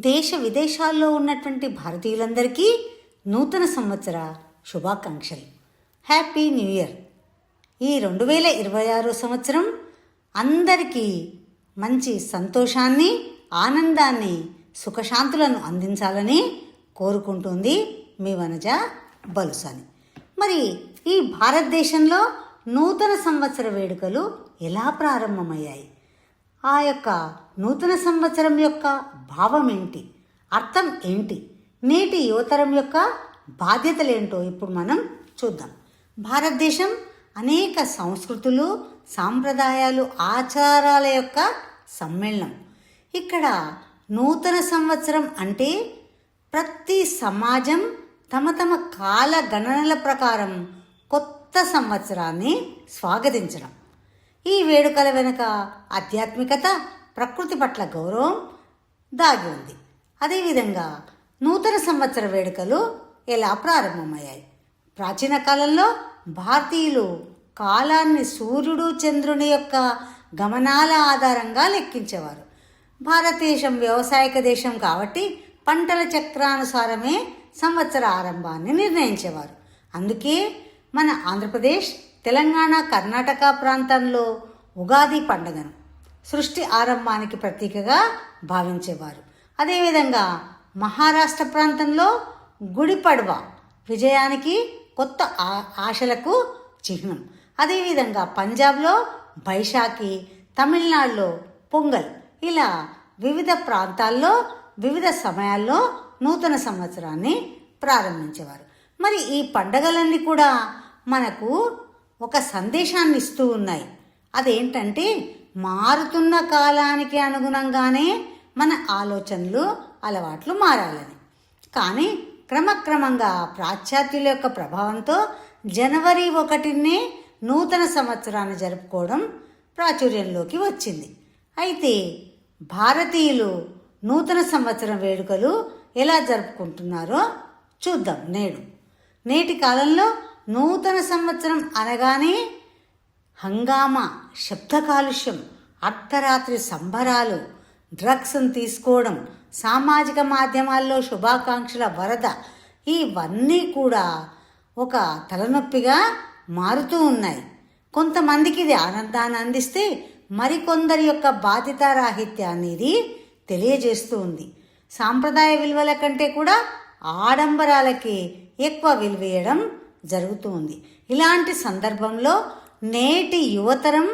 దేశ విదేశాల్లో ఉన్నటువంటి భారతీయులందరికీ నూతన సంవత్సర శుభాకాంక్షలు. Happy new year. ఈ 2026 సంవత్సరం అందరికీ మంచి సంతోషాన్ని, ఆనందాన్ని, సుఖశాంతులను అందించాలని కోరుకుంటుంది మీ వనజ బలుసాని. మరి ఈ భారతదేశంలో నూతన సంవత్సర వేడుకలు ఎలా ప్రారంభమయ్యాయి? ఆ యొక్క నూతన సంవత్సరం యొక్క భావం ఏంటి, అర్థం ఏంటి, నేటి యువతరం యొక్క బాధ్యతలేంటో ఇప్పుడు మనం చూద్దాం. భారతదేశం అనేక సంస్కృతులు, సాంప్రదాయాలు, ఆచారాల యొక్క సమ్మేళనం. ఇక్కడ నూతన సంవత్సరం అంటే ప్రతి సమాజం తమ తమ కాల గణనల ప్రకారం కొత్త సంవత్సరాన్ని స్వాగతించడం. ఈ వేడుకల వెనుక ఆధ్యాత్మికత, ప్రకృతి పట్ల గౌరవం దాగి ఉంది. అదేవిధంగా నూతన సంవత్సర వేడుకలు ఎలా ప్రారంభమయ్యాయి? ప్రాచీన కాలంలో భారతీయులు కాలాన్ని సూర్యుడు, చంద్రుని యొక్క గమనాల ఆధారంగా లెక్కించేవారు. భారతదేశం వ్యవసాయక దేశం కాబట్టి పంటల చక్రానుసారమే సంవత్సర ఆరంభాన్ని నిర్ణయించేవారు. అందుకే మన ఆంధ్రప్రదేశ్, తెలంగాణ, కర్ణాటక ప్రాంతంలో ఉగాది పండుగను సృష్టి ఆరంభానికి ప్రతీకగా భావించేవారు. అదేవిధంగా మహారాష్ట్ర ప్రాంతంలో గుడి పడ్వా విజయానికి, కొత్త ఆశలకు చిహ్నం. అదేవిధంగా పంజాబ్లో బైశాఖి, తమిళనాడులో పొంగల్, ఇలా వివిధ ప్రాంతాల్లో వివిధ సమయాల్లో నూతన సంవత్సరాన్ని ప్రారంభించేవారు. మరి ఈ పండగలన్నీ కూడా మనకు ఒక సందేశాన్ని ఇస్తూ ఉన్నాయి. అదేంటంటే మారుతున్న కాలానికి అనుగుణంగానే మన ఆలోచనలు, అలవాట్లు మారాలని. కానీ క్రమక్రమంగా పాశ్చాత్యుల యొక్క ప్రభావంతో జనవరి 1నే నూతన సంవత్సరాన్ని జరుపుకోవడం ప్రాచుర్యంలోకి వచ్చింది. అయితే భారతీయులు నూతన సంవత్సరం వేడుకలు ఎలా జరుపుకుంటున్నారో చూద్దాం. నేటి కాలంలో నూతన సంవత్సరం అనగానే హంగామా, శబ్ద కాలుష్యం, అర్ధరాత్రి సంబరాలు, డ్రగ్స్ను తీసుకోవడం, సామాజిక మాధ్యమాల్లో శుభాకాంక్షల వరద, ఇవన్నీ కూడా ఒక తలనొప్పిగా మారుతూ ఉన్నాయి. కొంతమందికి ఇది ఆనందాన్ని అందిస్తే మరికొందరి యొక్క బాధ్యతారాహిత్యాన్ని ఇది తెలియజేస్తూ ఉంది. సాంప్రదాయ విలువల కంటే కూడా ఆడంబరాలకి ఎక్కువ విలువేయడం జరుగుతూ ఉంది. ఇలాంటి సందర్భంలో నేటి యువతరం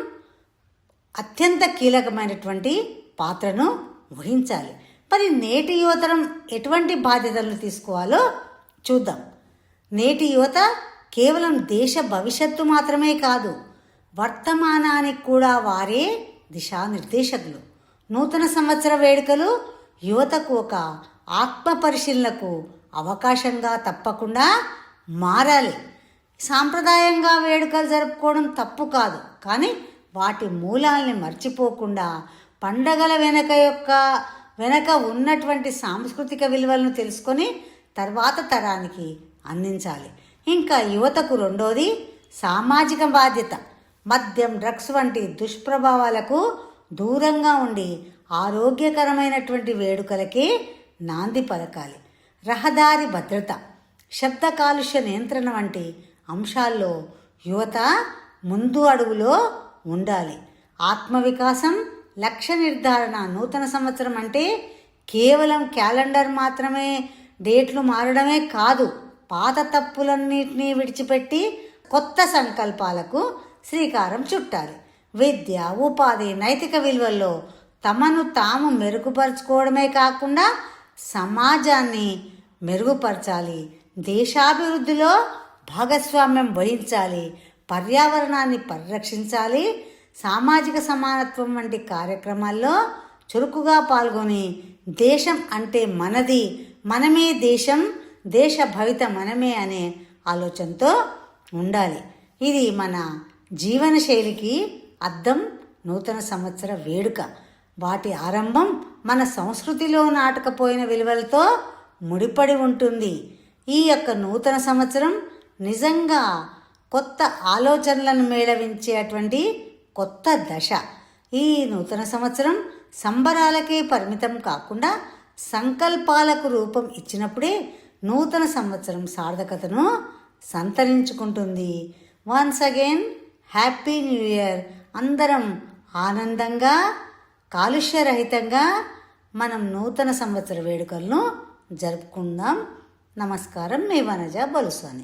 అత్యంత కీలకమైనటువంటి పాత్రను వహించాలి. మరి నేటి యువతరం ఎటువంటి బాధ్యతలను తీసుకోవాలో చూద్దాం. నేటి యువత కేవలం దేశ భవిష్యత్తు మాత్రమే కాదు, వర్తమానానికి కూడా వారే దిశానిర్దేశకులు. నూతన సంవత్సర వేడుకలు యువతకు ఒక ఆత్మ పరిశీలనకు అవకాశంగా తప్పకుండా మారాలి. సాంప్రదాయంగా వేడుకలు జరుపుకోవడం తప్పు కాదు, కానీ వాటి మూలాల్ని మర్చిపోకుండా పండగల వెనక ఉన్నటువంటి సాంస్కృతిక విలువలను తెలుసుకొని తర్వాత తరానికి అందించాలి. ఇంకా యువతకు రెండోది సామాజిక బాధ్యత. మద్యం, డ్రగ్స్ వంటి దుష్ప్రభావాలకు దూరంగా ఉండి ఆరోగ్యకరమైనటువంటి వేడుకలకే నాంది పలకాలి. రహదారి భద్రత, శబ్ద కాలుష్య నియంత్రణ వంటి అంశాల్లో యువత ముందు అడుగులో ఉండాలి. ఆత్మవికాసం, లక్ష్య నిర్ధారణ. నూతన సంవత్సరం అంటే కేవలం క్యాలెండర్ మాత్రమే, డేట్లు మారడమే కాదు, పాత తప్పులన్నింటినీ విడిచిపెట్టి కొత్త సంకల్పాలకు శ్రీకారం చుట్టాలి. విద్య, ఉపాధి, నైతిక విలువల్లో తమను తాము మెరుగుపరుచుకోవడమే కాకుండా సమాజాన్ని మెరుగుపరచాలి. దేశాభివృద్ధిలో భాగస్వామ్యం వహించాలి. పర్యావరణాన్ని పరిరక్షించాలి. సామాజిక సమానత్వం వంటి కార్యక్రమాల్లో చురుకుగా పాల్గొని దేశం అంటే మనది, మనమే దేశం, దేశ భవిత మనమే అనే ఆలోచనతో ఉండాలి. ఇది మన జీవన శైలికి అద్దం. నూతన సంవత్సర వేడుక, వాటి ఆరంభం మన సంస్కృతిలో నాటకపోయిన విలువలతో ముడిపడి ఉంటుంది. ఈ యొక్క నూతన సంవత్సరం నిజంగా కొత్త ఆలోచనలను మేళవించేటువంటి కొత్త దశ. ఈ నూతన సంవత్సరం సంబరాలకే పరిమితం కాకుండా సంకల్పాలకు రూపం ఇచ్చినప్పుడే నూతన సంవత్సరం సార్థకతను సంతరించుకుంటుంది. Once again happy new year. అందరం ఆనందంగా కాలుష్యరహితంగా మనం నూతన సంవత్సర వేడుకలను జరుపుకుందాం. నమస్కారం. మీ వనజ బలుసాని.